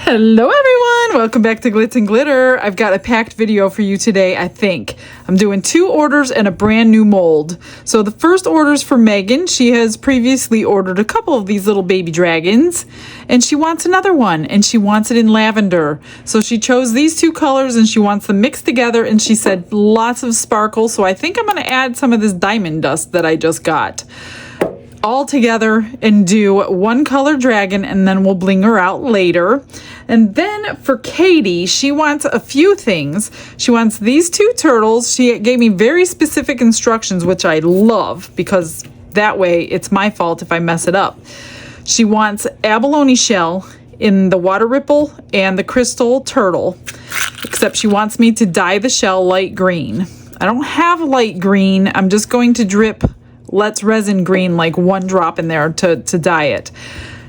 Hello everyone, welcome back to Glitz and Glitter. I've got a packed video for you today, I think. I'm doing 2 orders and a brand new mold. So the first order is for Megan. She has previously ordered a couple of these little baby dragons and she wants another one and she wants it in lavender. So she chose these 2 colors and she wants them mixed together and she said lots of sparkle. So I think I'm going to add some of this diamond dust that I just got all together and do 1 color dragon, and then we'll bling her out later. And then for Katie, she wants a few things. She wants these 2 turtles. She gave me very specific instructions, which I love because that way it's my fault if I mess it up. She wants abalone shell in the water ripple and the crystal turtle, except she wants me to dye the shell light green. I don't have light green. I'm just going to drip Let's Resin Green, like 1 drop in there to dye it.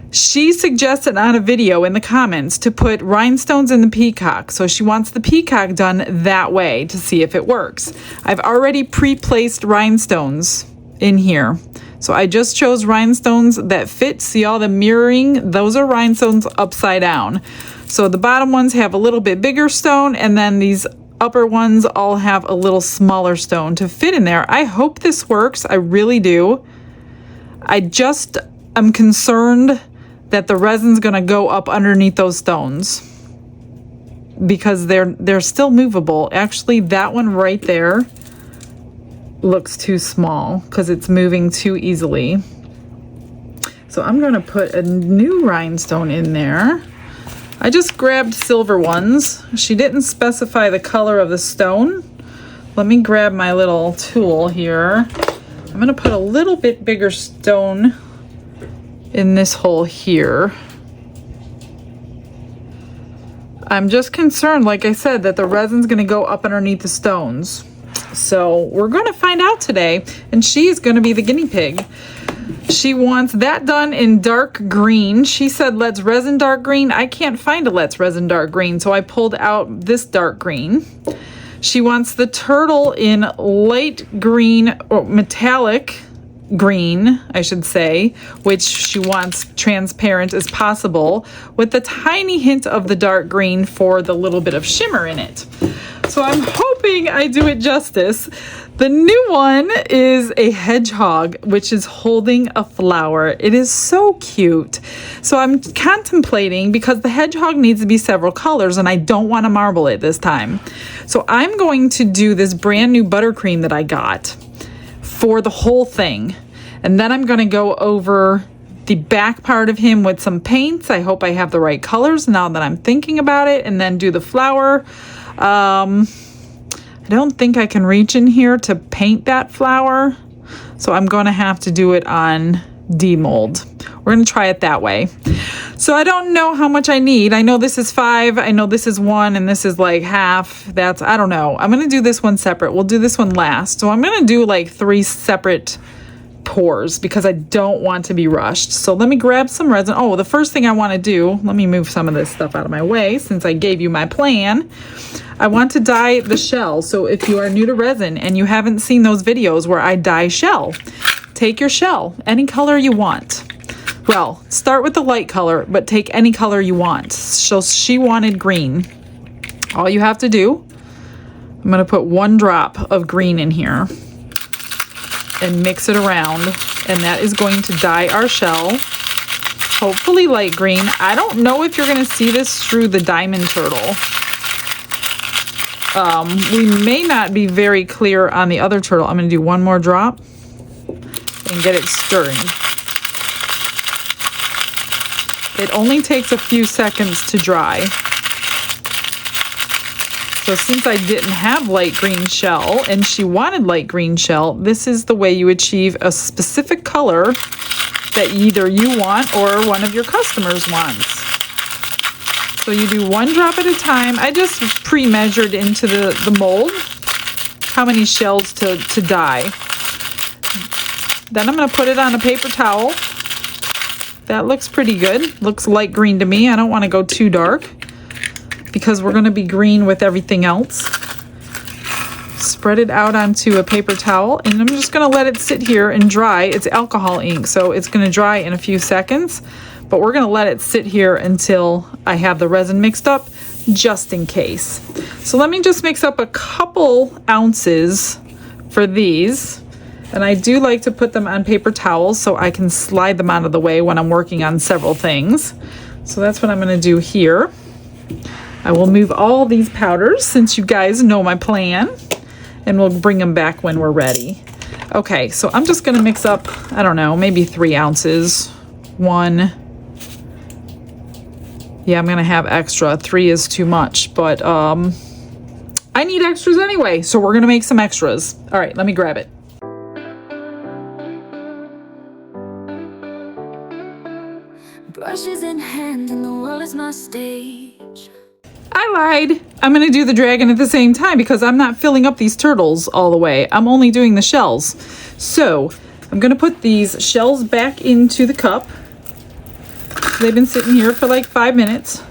She suggested on a video in the comments to put rhinestones in the peacock. So she wants the peacock done that way to see if it works. I've already pre-placed rhinestones in here. So I just chose rhinestones that fit. See all the mirroring? Those are rhinestones upside down. So the bottom ones have a little bit bigger stone, and then these upper ones all have a little smaller stone to fit in there. I hope this works. I really do. I'm concerned that the resin's gonna go up underneath those stones because they're still movable. Actually, that one right there looks too small because it's moving too easily. So I'm gonna put a new rhinestone in there. I just grabbed silver ones. She didn't specify the color of the stone. Let me grab my little tool here. I'm gonna put a little bit bigger stone in this hole here. I'm just concerned, like I said, that the resin's gonna go up underneath the stones. So we're gonna find out today, and she's gonna be the guinea pig. She wants that done in dark green. She said let's resin dark green. I can't find a let's resin dark green, so I pulled out this dark green. She wants the turtle in light green, or metallic green, I should say, which she wants transparent as possible with a tiny hint of the dark green for the little bit of shimmer in it. So I'm hoping I do it justice. The new one is a hedgehog, which is holding a flower. It is so cute. So I'm contemplating, because the hedgehog needs to be several colors and I don't want to marble it this time. So I'm going to do this brand new buttercream that I got for the whole thing. And then I'm going to go over the back part of him with some paints. I hope I have the right colors now that I'm thinking about it, and then do the flower. I don't think I can reach in here to paint that flower, so I'm going to have to do it on demold. We're going to try it that way. So I don't know how much I need. I know this is 5, I know this is 1, and this is like half. I don't know. I'm going to do this one separate. We'll do this one last. So I'm going to do like 3 separate pours because I don't want to be rushed. So let me grab some resin. Oh, the first thing I want to do, let me move some of this stuff out of my way since I gave you my plan. I want to dye the shell. So if you are new to resin and you haven't seen those videos where I dye shell, take your shell, any color you want. Well, start with the light color, but take any color you want. So she wanted green. All you have to do, I'm going to put 1 drop of green in here and mix it around, and that is going to dye our shell, hopefully light green. I don't know if you're going to see this through the diamond turtle. We may not be very clear on the other turtle. I'm going to do 1 more drop and get it stirring. It only takes a few seconds to dry. So since I didn't have light green shell and she wanted light green shell, this is the way you achieve a specific color that either you want or one of your customers wants. So you do 1 drop at a time. I just pre-measured into the mold how many shells to dye. Then I'm going to put it on a paper towel. That looks pretty good. Looks light green to me. I don't want to go too dark because we're going to be green with everything else. Spread it out onto a paper towel, and I'm just going to let it sit here and dry. It's alcohol ink, so it's going to dry in a few seconds. but we're gonna let it sit here until I have the resin mixed up, just in case. So let me just mix up a couple ounces for these. And I do like to put them on paper towels so I can slide them out of the way when I'm working on several things. So that's what I'm gonna do here. I will move all these powders since you guys know my plan, and we'll bring them back when we're ready. Okay, so I'm just gonna mix up, I don't know, maybe 3 ounces. 1. Yeah, I'm gonna have extra. 3 is too much, but I need extras anyway, so we're gonna make some extras. All right, let me grab it. Brushes in hand and the world is my stage. I lied. I'm gonna do the dragon at the same time because I'm not filling up these turtles all the way. I'm only doing the shells. So I'm gonna put these shells back into the cup. They've been sitting here for like 5 minutes.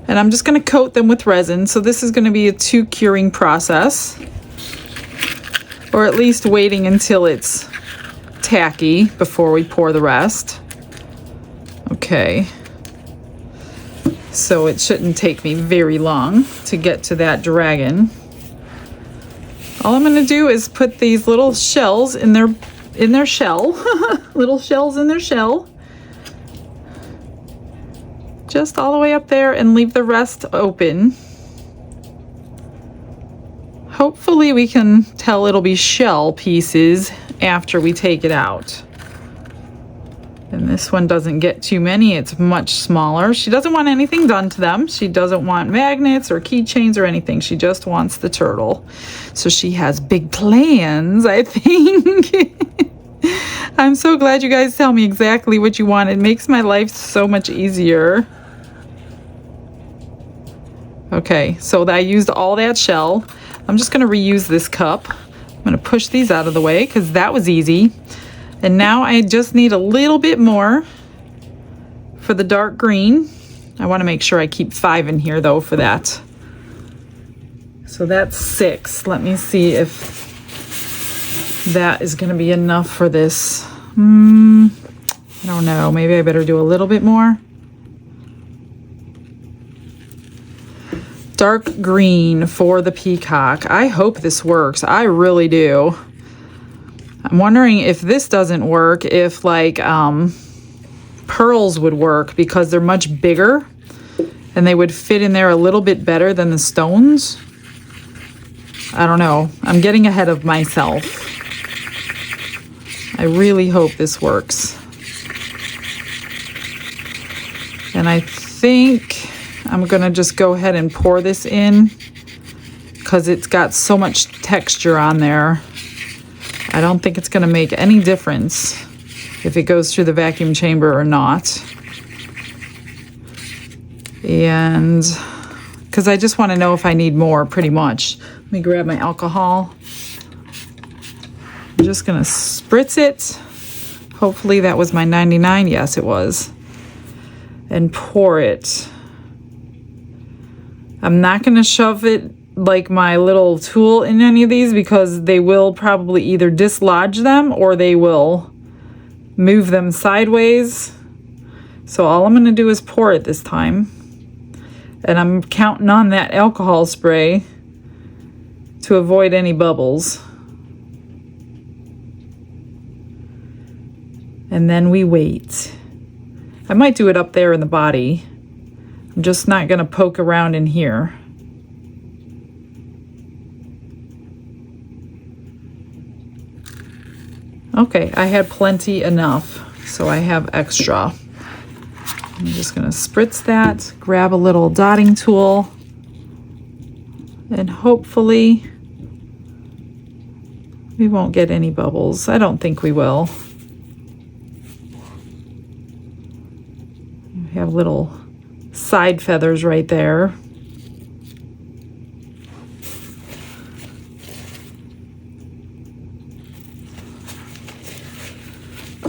And I'm just gonna coat them with resin. So this is gonna be a 2 curing process. Or at least waiting until it's tacky before we pour the rest. Okay, so it shouldn't take me very long to get to that dragon. All I'm gonna do is put these little shells in their shell, little shells in their shell, just all the way up there, and leave the rest open. Hopefully we can tell it'll be shell pieces after we take it out. And this one doesn't get too many, it's much smaller. She doesn't want anything done to them. She doesn't want magnets or keychains or anything. She just wants the turtle. So she has big plans, I think. I'm so glad you guys tell me exactly what you want. It makes my life so much easier. Okay, so I used all that shell. I'm just gonna reuse this cup. I'm gonna push these out of the way because that was easy. And now I just need a little bit more for the dark green. I want to make sure I keep 5 in here though for that. So that's 6. Let me see if that is going to be enough for this. I don't know. Maybe I better do a little bit more. Dark green for the peacock. I hope this works. I really do. I'm wondering if this doesn't work, if like pearls would work because they're much bigger and they would fit in there a little bit better than the stones. I don't know. I'm getting ahead of myself. I really hope this works. And I think I'm gonna just go ahead and pour this in because it's got so much texture on there. I don't think it's going to make any difference if it goes through the vacuum chamber or not. And because I just want to know if I need more, pretty much. Let me grab my alcohol. I'm just going to spritz it. Hopefully that was my 99. Yes, it was. And pour it. I'm not going to shove it like my little tool in any of these because they will probably either dislodge them or they will move them sideways. So all I'm going to do is pour it this time. And I'm counting on that alcohol spray to avoid any bubbles. And then we wait. I might do it up there in the body. I'm just not going to poke around in here. Okay, I had plenty enough, so I have extra. I'm just gonna spritz that, grab a little dotting tool, and hopefully we won't get any bubbles. I don't think we will. We have little side feathers right there.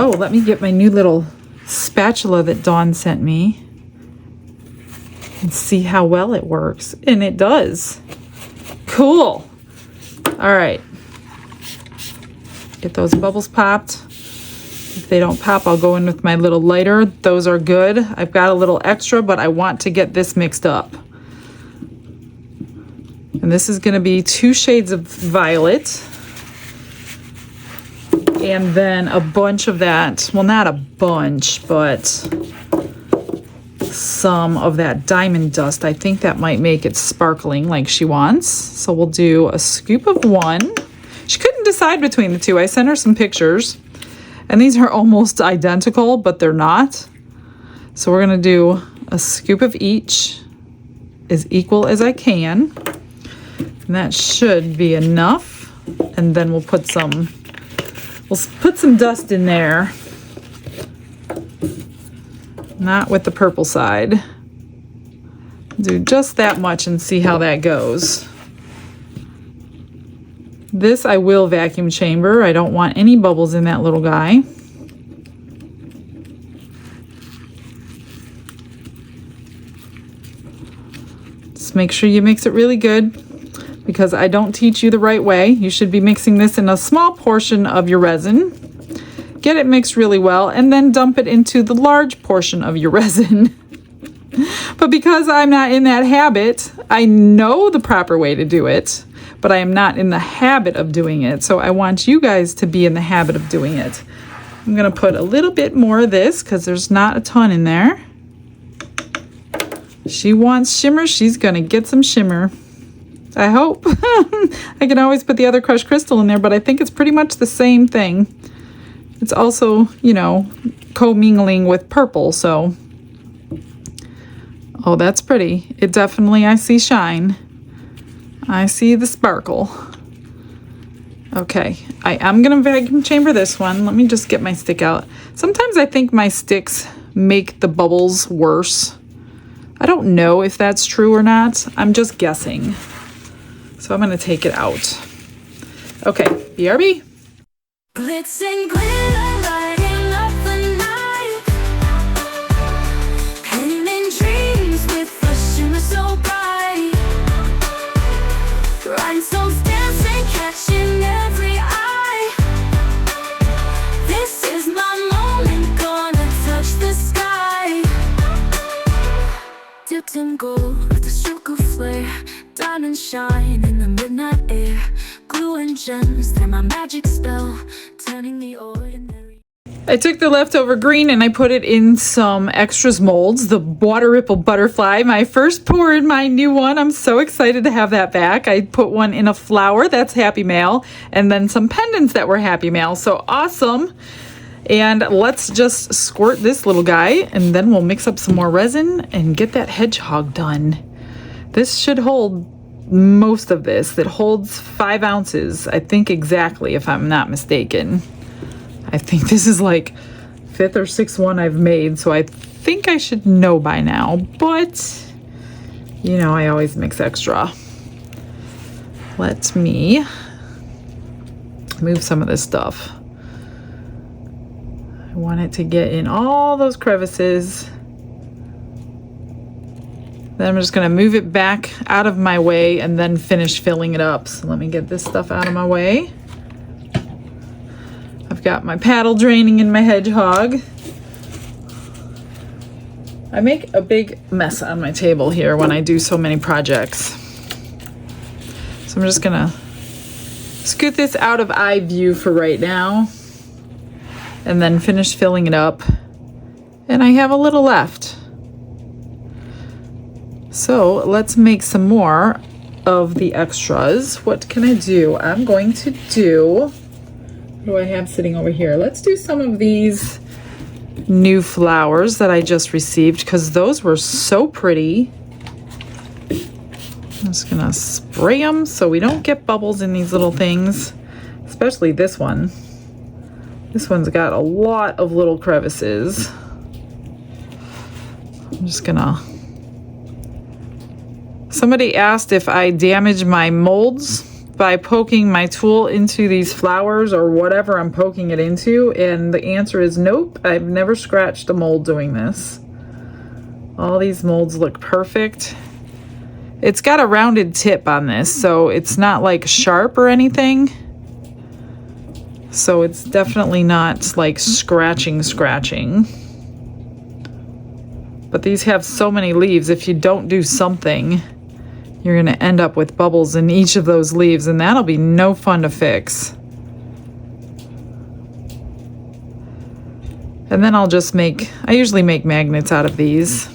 Oh, let me get my new little spatula that Dawn sent me and see how well it works. And it does. Cool. All right. Get those bubbles popped. If they don't pop, I'll go in with my little lighter. Those are good. I've got a little extra, but I want to get this mixed up. And this is going to be 2 shades of violet. And then a bunch of that, well, not a bunch, but some of that diamond dust. I think that might make it sparkling like she wants. So we'll do a scoop of 1. She couldn't decide between the 2. I sent her some pictures. And these are almost identical, but they're not. So we're going to do a scoop of each, as equal as I can. And that should be enough. And then we'll put some dust in there. Not with the purple side. Do just that much and see how that goes. This I will vacuum chamber. I don't want any bubbles in that little guy. Just make sure you mix it really good, because I don't teach you the right way. You should be mixing this in a small portion of your resin. Get it mixed really well, and then dump it into the large portion of your resin. But because I'm not in that habit, I know the proper way to do it, but I am not in the habit of doing it. So I want you guys to be in the habit of doing it. I'm going to put a little bit more of this because there's not a ton in there. She wants shimmer. She's going to get some shimmer. I hope. I can always put the other crushed crystal in there, but I think it's pretty much the same thing. It's also, you know, co-mingling with purple, so. Oh, that's pretty. It definitely, I see shine. I see the sparkle. Okay, I am going to vacuum chamber this one. Let me just get my stick out. Sometimes I think my sticks make the bubbles worse. I don't know if that's true or not. I'm just guessing. So I'm going to take it out. Okay, BRB. Glitz and glitter, lighting up the night. Painting dreams with a shimmer so bright. Rhinestones dancing, catching every eye. This is my moment, gonna touch the sky. Dipped in gold with a stroke of flare. Diamond shine in the midnight air. Glue and gems, they're my magic spell, turning the ordinary. I took the leftover green and I put it in some extras molds, the water ripple butterfly, my first pour in my new one. I'm so excited to have that back. I put one in a flower, that's Happy Mail, and then some pendants that were Happy Mail, so awesome. And let's just squirt this little guy, and then we'll mix up some more resin and get that hedgehog done. This should hold most of this. It holds 5 ounces, I think exactly, if I'm not mistaken. I think this is like 5th or 6th one I've made, so I think I should know by now, but you know, I always mix extra. Let me move some of this stuff. I want it to get in all those crevices. Then I'm just going to move it back out of my way and then finish filling it up. So let me get this stuff out of my way. I've got my paddle draining in my hedgehog. I make a big mess on my table here when I do so many projects. So I'm just going to scoot this out of eye view for right now and then finish filling it up. And I have a little left. So let's make some more of the extras. What can I do? I'm going to do, what do I have sitting over here? Let's do some of these new flowers that I just received because those were so pretty. I'm just gonna spray them so we don't get bubbles in these little things, especially this one. This one's got a lot of little crevices. I'm just gonna. Somebody asked if I damage my molds by poking my tool into these flowers or whatever I'm poking it into, and the answer is nope. I've never scratched a mold doing this. All these molds look perfect. It's got a rounded tip on this, so it's not like sharp or anything. So it's definitely not like scratching. But these have so many leaves, if you don't do something, you're gonna end up with bubbles in each of those leaves, and that'll be no fun to fix. And then I'll just I usually make magnets out of these.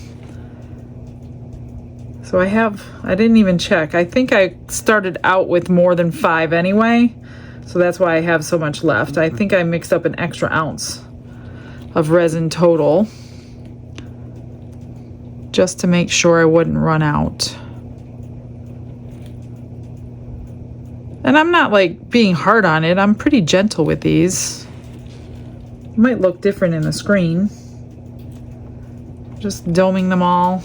So I didn't even check. I think I started out with more than 5 anyway. So that's why I have so much left. I think I mixed up an extra ounce of resin total, just to make sure I wouldn't run out. And I'm not like being hard on it. I'm pretty gentle with these. It might look different in the screen. Just doming them all.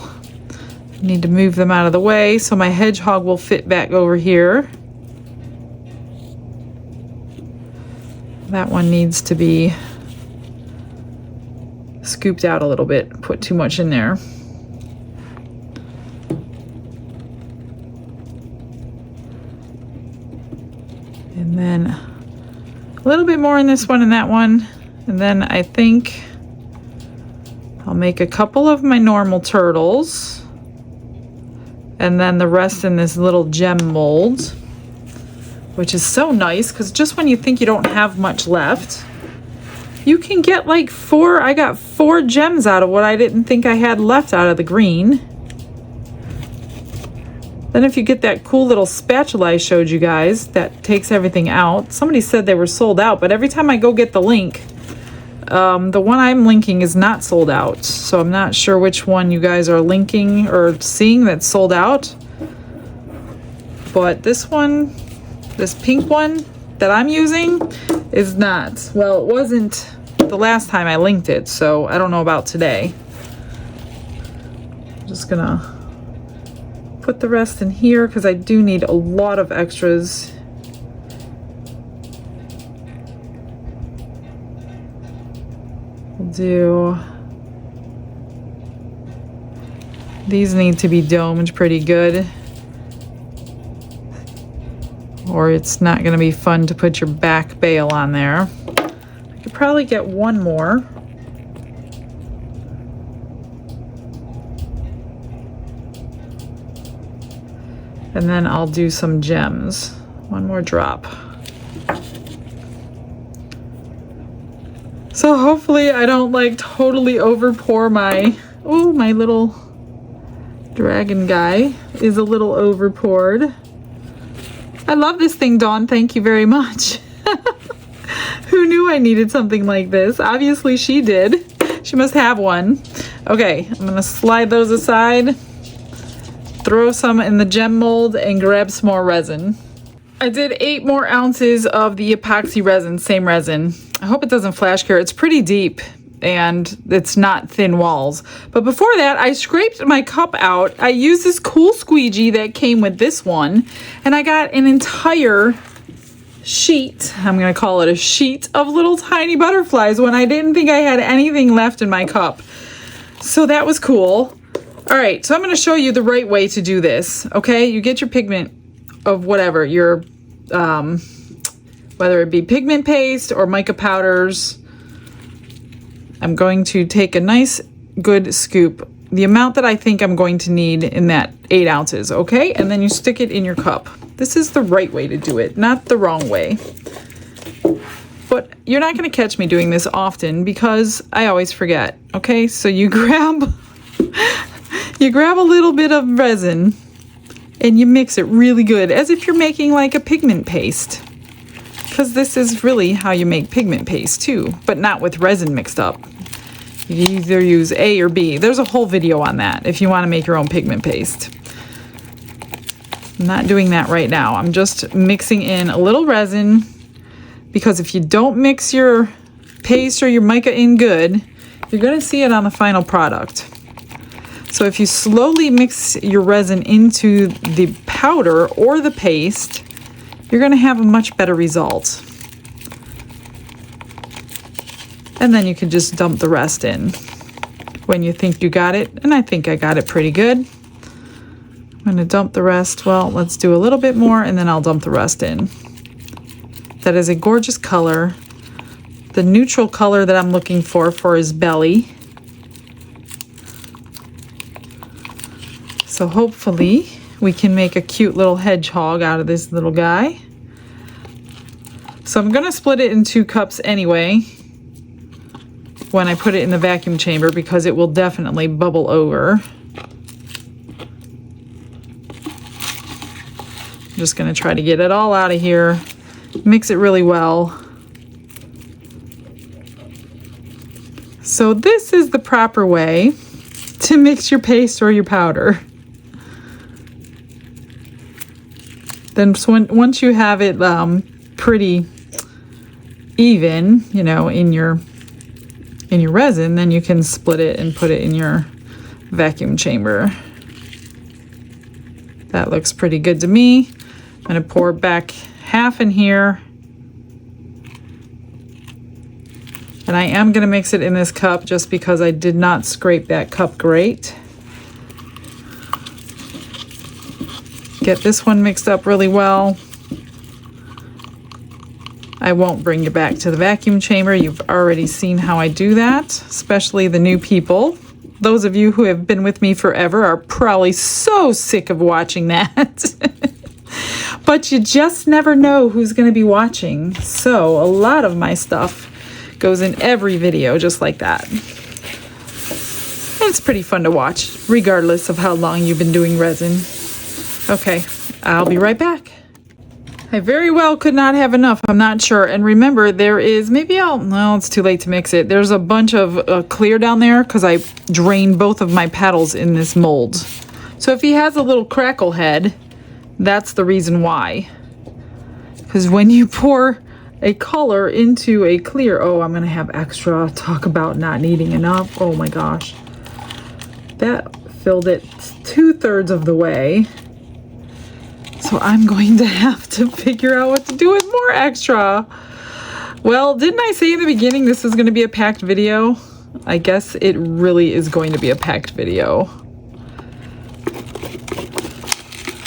Need to move them out of the way so my hedgehog will fit back over here. That one needs to be scooped out a little bit. Put too much in there. And then a little bit more in this one and that one. And then I think I'll make a couple of my normal turtles. And then the rest in this little gem mold, which is so nice because just when you think you don't have much left, you can get like 4. I got 4 gems out of what I didn't think I had left out of the green. Then if you get that cool little spatula I showed you guys that takes everything out, somebody said they were sold out, but every time I go get the link, the one I'm linking is not sold out. So I'm not sure which one you guys are linking or seeing that's sold out. But this one, this pink one that I'm using is not. Well, it wasn't the last time I linked it, so I don't know about today. I'm just gonna put the rest in here because I do need a lot of extras. These need to be domed pretty good, or it's not going to be fun to put your back bail on there. I could probably get one more. And then I'll do some gems. One more drop. So hopefully I don't like totally over pour my, oh, my little dragon guy is a little over poured. I love this thing, Dawn. Thank you very much. Who knew I needed something like this? Obviously she did. She must have one. Okay, I'm gonna slide those aside, throw some in the gem mold, and grab some more resin. I did 8 more ounces of the epoxy resin, same resin. I hope it doesn't flash here. It's pretty deep and it's not thin walls. But before that, I scraped my cup out. I used this cool squeegee that came with this one, and I got an entire sheet, I'm gonna call it a sheet, of little tiny butterflies when I didn't think I had anything left in my cup. So that was cool. All right, so I'm gonna show you the right way to do this, okay? You get your pigment of whatever, your, whether it be pigment paste or mica powders. I'm going to take a nice good scoop, the amount that I think I'm going to need in that 8 ounces, okay? And then you stick it in your cup. This is the right way to do it, not the wrong way. But you're not gonna catch me doing this often because I always forget, okay? So you grab, you grab a little bit of resin and you mix it really good, as if you're making like a pigment paste. Because this is really how you make pigment paste too, but not with resin mixed up. You either use A or B. There's a whole video on that if you want to make your own pigment paste. I'm not doing that right now. I'm just mixing in a little resin, because if you don't mix your paste or your mica in good, you're going to see it on the final product. So if you slowly mix your resin into the powder or the paste, you're going to have a much better result. And then you can just dump the rest in when you think you got it. And I think I got it pretty good. I'm going to dump the rest. Well, let's do a little bit more and then I'll dump the rest in. That is a gorgeous color. the neutral color that I'm looking for his belly. So hopefully we can make a cute little hedgehog out of this little guy. So I'm gonna split it in 2 cups anyway when I put it in the vacuum chamber, because it will definitely bubble over. I'm just gonna try to get it all out of here. Mix it really well. So this is the proper way to mix your paste or your powder. Then once you have it pretty even, you know, in your resin, then you can split it and put it in your vacuum chamber. That looks pretty good to me. I'm gonna pour back half in here. And I am gonna mix it in this cup just because I did not scrape that cup great. Get this one mixed up really well. I won't bring you back to the vacuum chamber. You've already seen how I do that, especially the new people. Those of you who have been with me forever are probably so sick of watching that. But you just never know who's going to be watching. So a lot of my stuff goes in every video just like that. It's pretty fun to watch, regardless of how long you've been doing resin. Okay, I'll be right back. I very well could not have enough, I'm not sure. And remember, there is, no, it's too late to mix it. There's a bunch of clear down there because I drained both of my petals in this mold. So if he has a little crackle head, that's the reason why. Because when you pour a color into a clear, oh, I'm gonna have extra. Talk about not needing enough. Oh my gosh. That filled it 2/3 of the way. So I'm going to have to figure out what to do with more extra. Well, didn't I say in the beginning this is going to be a packed video? I guess it really is going to be a packed video.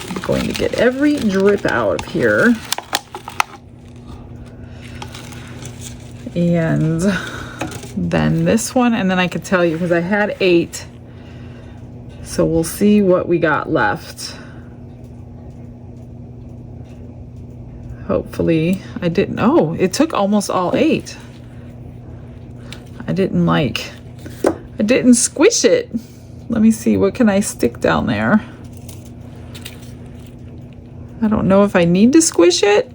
I'm going to get every drip out of here. And then this one, and then I could tell you because I had 8. So we'll see what we got left. Hopefully I didn't, oh, it took almost all 8. I didn't squish it. Let me see, what can I stick down there? I don't know if I need to squish it.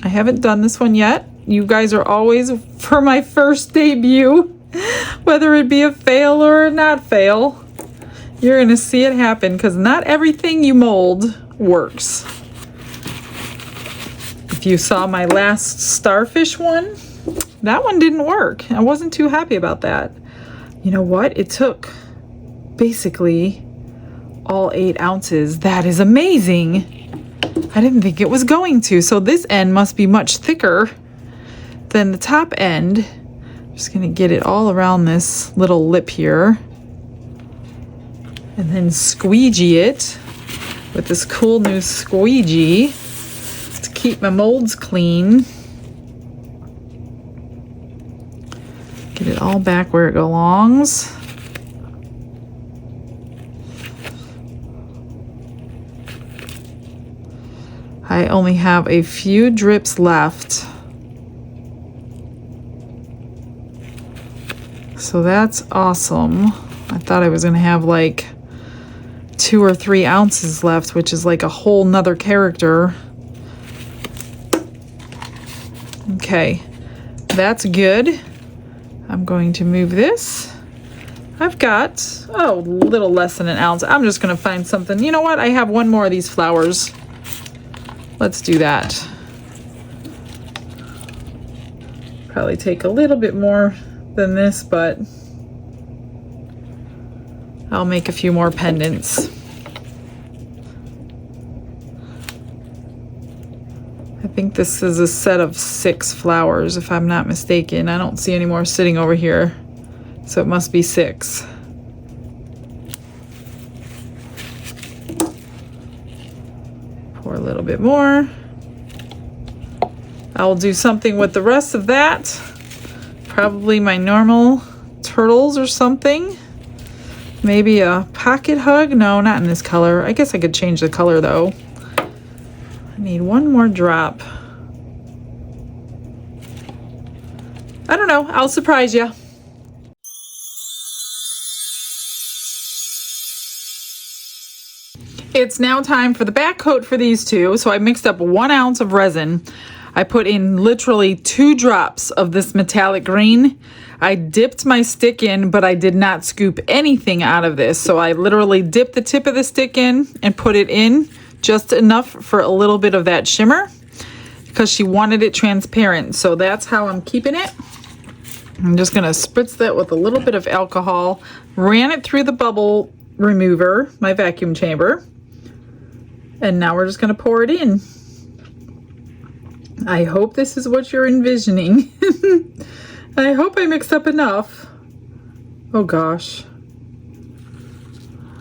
I haven't done this one yet. You guys are always, for my first debut, whether it be a fail or a not fail, you're gonna see it happen because not everything you mold works. If you saw my last starfish one, that one didn't work. I wasn't too happy about that. You know what? It took basically all 8 ounces. That is amazing. I didn't think it was going to. So this end must be much thicker than the top end. I'm just gonna get it all around this little lip here. And then squeegee it with this cool new squeegee. Keep my molds clean. Get it all back where it belongs. I only have a few drips left. So that's awesome. I thought I was gonna have like 2 or 3 ounces left, which is like a whole nother character. Okay, that's good. I'm going to move this. I've got, oh, a little less than an ounce. I'm just gonna find something. You know what? I have one more of these flowers. Let's do that. Probably take a little bit more than this, but I'll make a few more pendants. I think this is a set of 6 flowers, if I'm not mistaken. I don't see any more sitting over here, so it must be 6. Pour a little bit more. I'll do something with the rest of that probably my normal turtles or something. Maybe a pocket hug. No, not in this color. I guess I could change the color though. I need one more drop. I don't know. I'll surprise you. It's now time for the back coat for these two. So I mixed up 1 ounce of resin. I put in literally 2 drops of this metallic green. I dipped my stick in, but I did not scoop anything out of this. So I literally dipped the tip of the stick in and put it in just enough for a little bit of that shimmer because she wanted it transparent. So that's how I'm keeping it. I'm just gonna spritz that with a little bit of alcohol, ran it through the bubble remover, my vacuum chamber, and now we're just gonna pour it in. I hope this is what you're envisioning. I hope I mixed up enough. Oh gosh.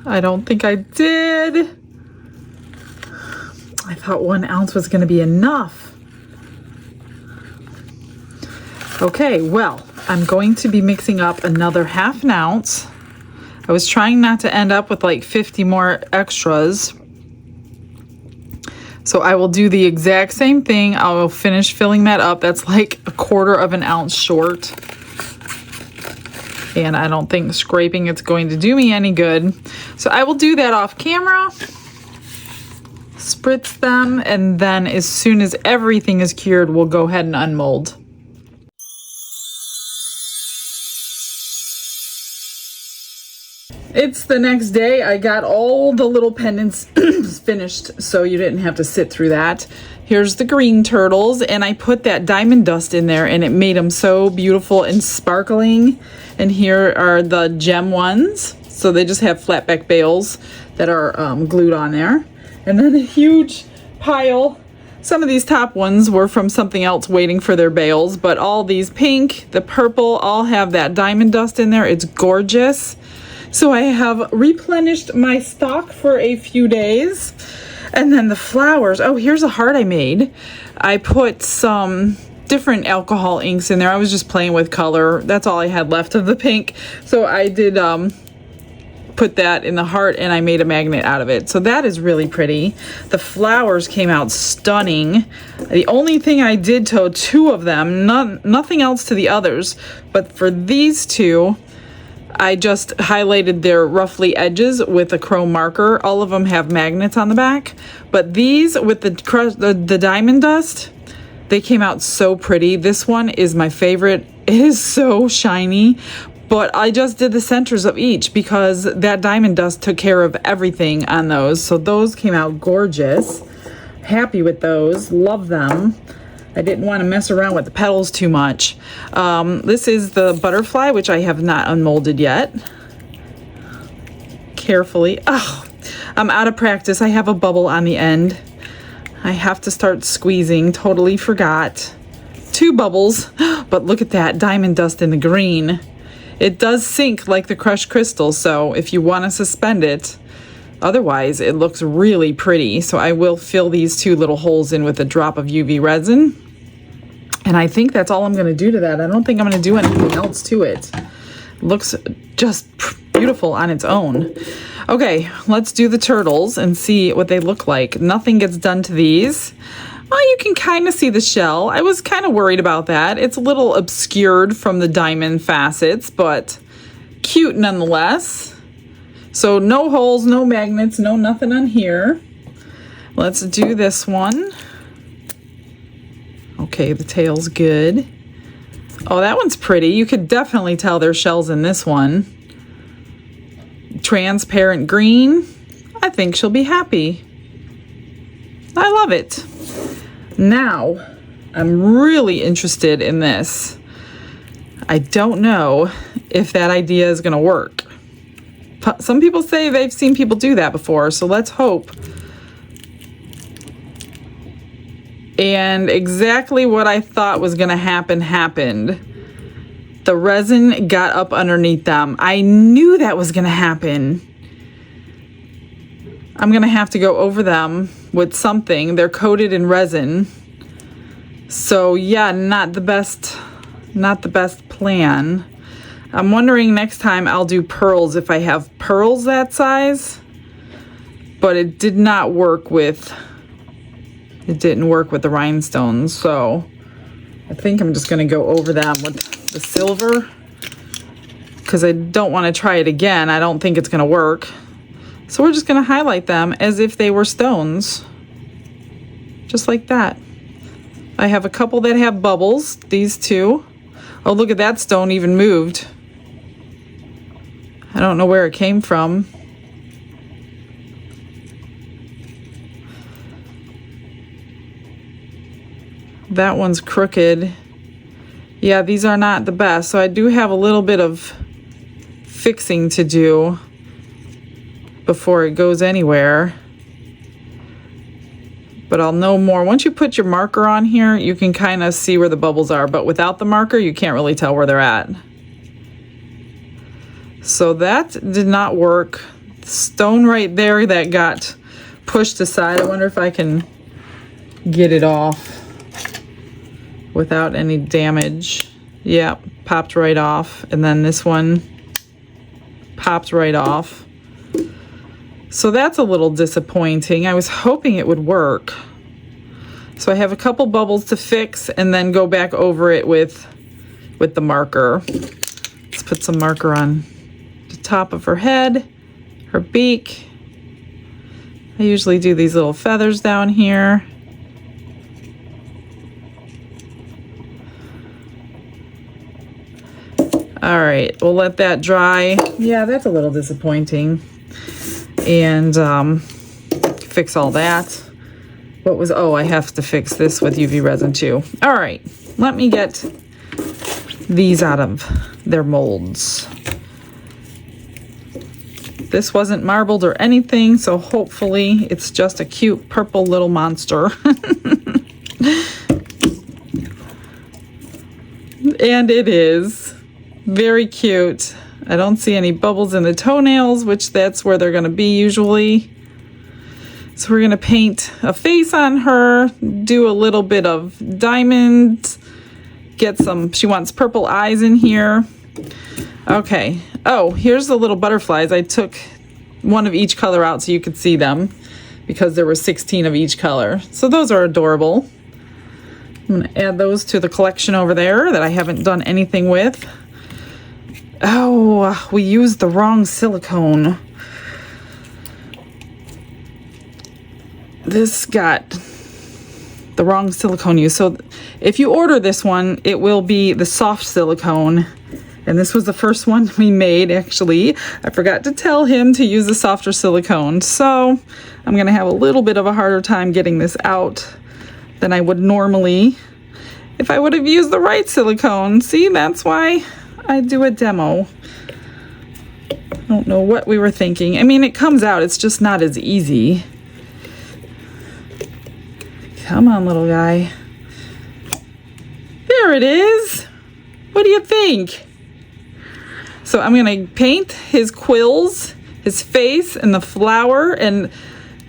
I don't think I did. I thought 1 ounce was gonna be enough. Okay, well, I'm going to be mixing up another 1/2 ounce. I was trying not to end up with like 50 more extras. So I will do the exact same thing. I will finish filling that up. That's like 1/4 ounce short. And I don't think scraping it's going to do me any good. So I will do that off camera. Spritz them, and then as soon as everything is cured, we'll go ahead and unmold. It's the next day. I got all the little pendants finished, so you didn't have to sit through that. Here's the green turtles, and I put that diamond dust in there, and it made them so beautiful and sparkling. And here are the gem ones. So they just have flat back bales that are glued on there. And then a huge pile. Some of these top ones were from something else waiting for their bales, but all these pink, the purple, all have that diamond dust in there. It's gorgeous. So I have replenished my stock for a few days. And then the flowers. Oh, here's a heart I made. I put some different alcohol inks in there. I was just playing with color. That's all I had left of the pink. So I did put that in the heart, and I made a magnet out of it. So that is really pretty. The flowers came out stunning. The only thing I did to 2 of them, nothing else to the others, but for these 2, I just highlighted their roughly edges with a chrome marker. All of them have magnets on the back, but these with the diamond dust, they came out so pretty. This one is my favorite. It is so shiny, but I just did the centers of each because that diamond dust took care of everything on those. So those came out gorgeous. Happy with those, love them. I didn't want to mess around with the petals too much. This is the butterfly, which I have not unmolded yet. Carefully. Oh, I'm out of practice. I have a bubble on the end. I have to start squeezing. Totally forgot. 2 bubbles, but look at that diamond dust in the green. It does sink like the crushed crystal, so if you want to suspend it, otherwise it looks really pretty. So I will fill these 2 little holes in with a drop of UV resin. And I think that's all I'm going to do to that. I don't think I'm going to do anything else to it. Looks just beautiful on its own. Okay, let's do the turtles and see what they look like. Nothing gets done to these. Well, you can kind of see the shell. I was kind of worried about that. It's a little obscured from the diamond facets, but cute nonetheless. So no holes, no magnets, no nothing on here. Let's do this one. Okay, the tail's good. Oh, that one's pretty. You could definitely tell there's shells in this one. Transparent green. I think she'll be happy. I love it. Now, I'm really interested in this. I don't know if that idea is going to work. Some people say they've seen people do that before, so let's hope. And exactly what I thought was going to happen happened. The resin got up underneath them. I knew that was going to happen. I'm going to have to go over them with something. They're coated in resin. So yeah, not the best not the best plan. I'm wondering next time I'll do pearls if I have pearls that size, but it didn't work with the rhinestones, so I think I'm just gonna go over them with the silver because I don't want to try it again. I don't think it's gonna work. So we're just gonna highlight them as if they were stones, just like that. I have a couple that have bubbles, these two. Oh, look at that stone even moved. I don't know where it came from. That one's crooked. Yeah, these are not the best. So I do have a little bit of fixing to do before it goes anywhere. But I'll know more. Once you put your marker on here, you can kind of see where the bubbles are. But without the marker, you can't really tell where they're at. So that did not work. Stone right there that got pushed aside. I wonder if I can get it off without any damage. Yeah, popped right off. And then this one popped right off. So that's a little disappointing. I was hoping it would work. So I have a couple bubbles to fix and then go back over it with the marker. Let's put some marker on the top of her head, her beak. I usually do these little feathers down here. All right, we'll let that dry. Yeah, that's a little disappointing. And fix all that. What was, oh, I have to fix this with UV resin too. All right, let me get these out of their molds. This wasn't marbled or anything, so hopefully it's just a cute purple little monster. And it is very cute. I don't see any bubbles in the toenails, which that's where they're gonna be usually. So we're gonna paint a face on her, do a little bit of diamonds, get some, she wants purple eyes in here. Okay, oh, here's the little butterflies. I took one of each color out so you could see them because there were 16 of each color. So those are adorable. I'm gonna add those to the collection over there that I haven't done anything with. Oh, we used the wrong silicone. This got the wrong silicone used. So if you order this one, it will be the soft silicone. And this was the first one we made, actually. I forgot to tell him to use the softer silicone. So I'm gonna have a little bit of a harder time getting this out than I would normally if I would have used the right silicone. See, that's why I do a demo. I don't know what we were thinking. I mean, it comes out, it's just not as easy. Come on, little guy. There it is. What do you think? So I'm gonna paint his quills, his face, and the flower, and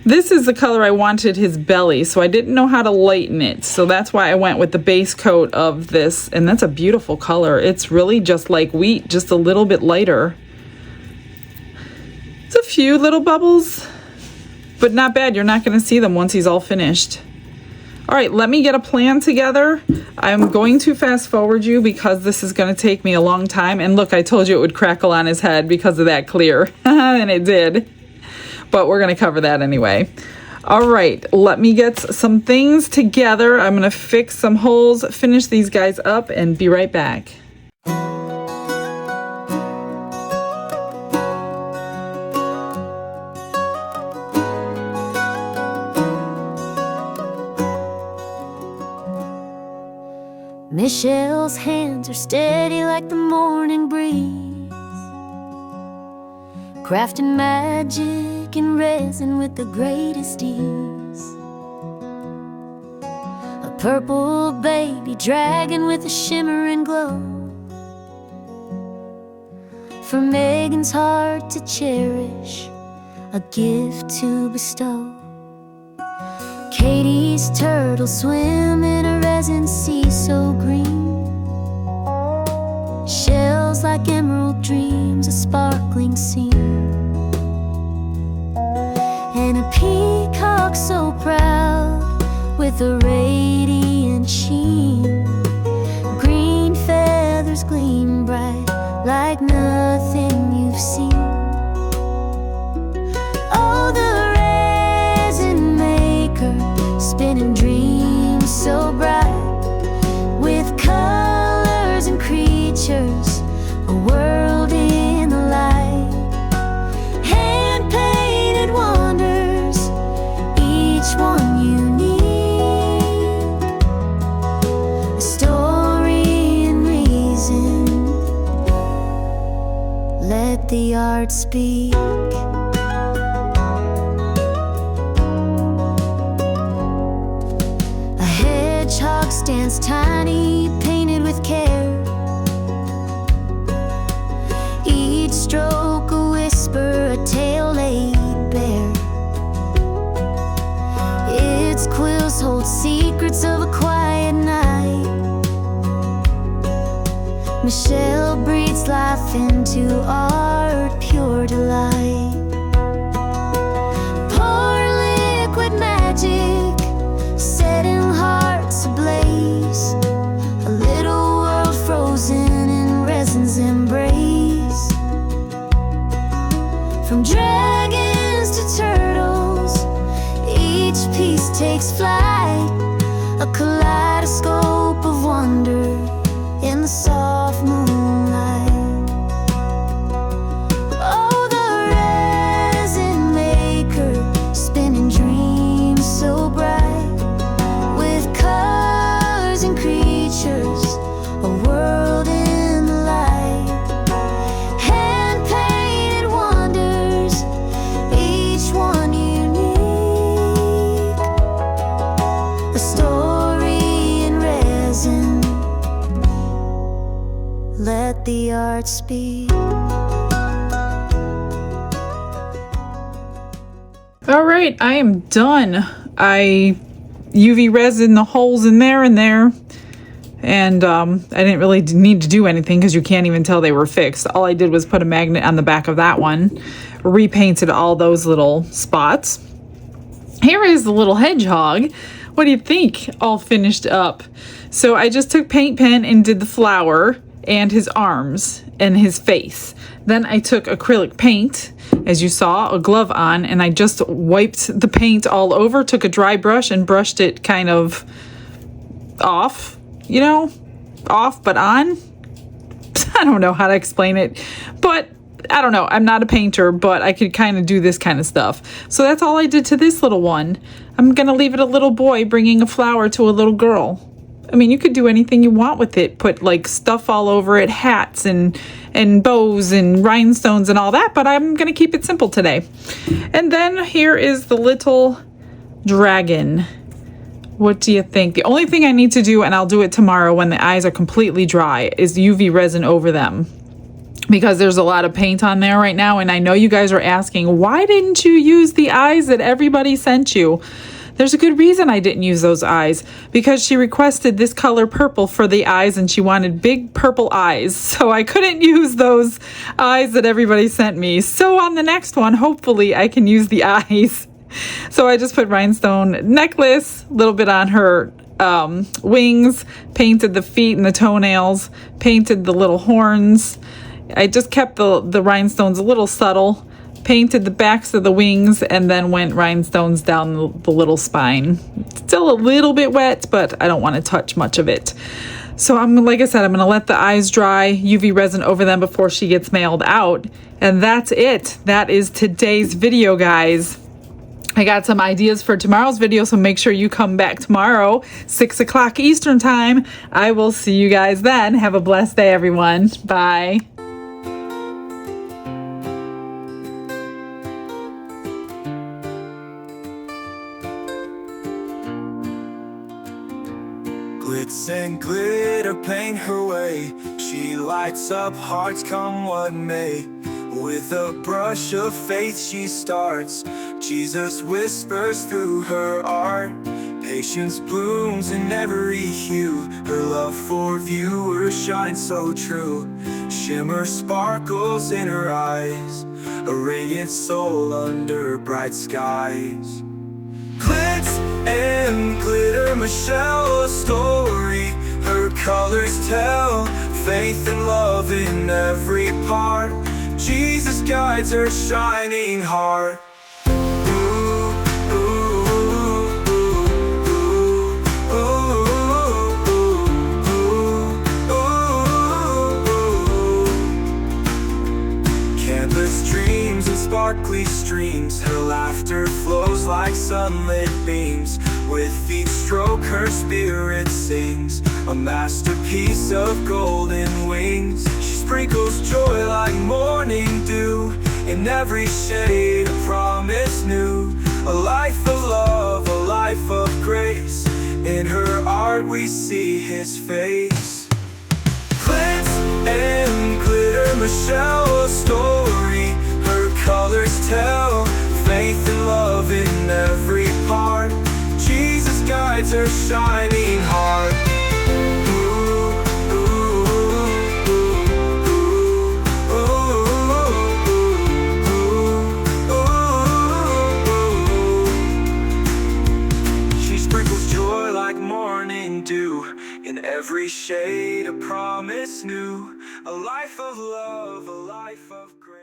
this is the color I wanted his belly, so I didn't know how to lighten it. So that's why I went with the base coat of this, and that's a beautiful color. It's really just like wheat, just a little bit lighter. It's a few little bubbles, but not bad. You're not gonna see them once he's all finished. All right, let me get a plan together. I'm going to fast forward you because this is gonna take me a long time. And look, I told you it would crackle on his head because of that clear, and it did. But we're gonna cover that anyway. All right, let me get some things together. I'm gonna fix some holes, finish these guys up, and be right back. Michelle's hands are steady like the morning breeze, crafting magic in resin with the greatest ease. A purple baby dragon with a shimmering glow, for Megan's heart to cherish, a gift to bestow. Katie's turtle swim in a resin sea so green, Sparkles like emerald dreams, a sparkling scene. And a peacock so proud, with a radiant sheen. Green feathers gleam bright, like nothing you've seen. Oh, the resin maker, spinning dreams so bright, with colors and creatures, a world in the light. Hand-painted wonders, each one unique, a story and reason. Let the art speak. A hedgehog stands tiny, painted with care. Each stroke a whisper, a tale laid bare. Its quills hold secrets of a quiet night. Michelle breathes life into art, pure delight. Pour liquid magic, setting hearts ablaze. A little world frozen in resin's embrace. From dragons to turtles, each piece takes flight. A kaleidoscope of wonder in the soft moonlight. Oh, the resin maker, spinning dreams so bright, with colors and creatures, a world in the light. Hand-painted wonders, each one unique, a story in resin. Let the art speak. All right, I am done. I UV resin the holes in there and there. And I didn't really need to do anything because you can't even tell they were fixed. All I did was put a magnet on the back of that one, repainted all those little spots. Here is the little hedgehog. What do you think? All finished up. So I just took paint pen and did the flower and his arms and his face. Then I took acrylic paint, as you saw, a glove on, and I just wiped the paint all over, took a dry brush and brushed it kind of off, you know, off but on. I don't know how to explain it, but I don't know. I'm not a painter, but I could kind of do this kind of stuff. So that's all I did to this little one. I'm going to leave it a little boy bringing a flower to a little girl. I mean, you could do anything you want with it. Put like stuff all over it, hats and bows and rhinestones and all that, but I'm going to keep it simple today. And then here is the little dragon. What do you think? The only thing I need to do, and I'll do it tomorrow when the eyes are completely dry, is UV resin over them. Because there's a lot of paint on there right now, and I know you guys are asking, why didn't you use the eyes that everybody sent you? There's a good reason I didn't use those eyes, because she requested this color purple for the eyes and she wanted big purple eyes. So I couldn't use those eyes that everybody sent me. So on the next one, hopefully I can use the eyes. So I just put rhinestone necklace, a little bit on her wings, painted the feet and the toenails, painted the little horns. I just kept the rhinestones a little subtle, painted the backs of the wings, and then went rhinestones down the little spine. Still a little bit wet, but I don't want to touch much of it. So like I said, I'm going to let the eyes dry, UV resin over them before she gets mailed out. And that's it. That is today's video, guys. I got some ideas for tomorrow's video, so make sure you come back tomorrow, 6 o'clock Eastern time. I will see you guys then. Have a blessed day, everyone. Bye. Glitz and glitter paint her way. She lights up hearts come what may. With a brush of faith she starts. Jesus whispers through her art. Patience blooms in every hue. Her love for viewers shines so true. shimmer sparkles in her eyes, a radiant soul under bright skies. Glitz and glitter, Michelle, a story. Her colors tell faith and love in every part. Jesus guides her shining heart. Sparkly streams, her laughter flows like sunlit beams. With each stroke her spirit sings, a masterpiece of golden wings. She sprinkles joy like morning dew, in every shade a promise new. A life of love, a life of grace, in her art we see his face. Glitz and glitter, Michelle, a story. Colors tell faith and love in every part. Jesus guides her shining heart. She sprinkles joy like morning dew, in every shade a promise new. A life of love, a life of grace.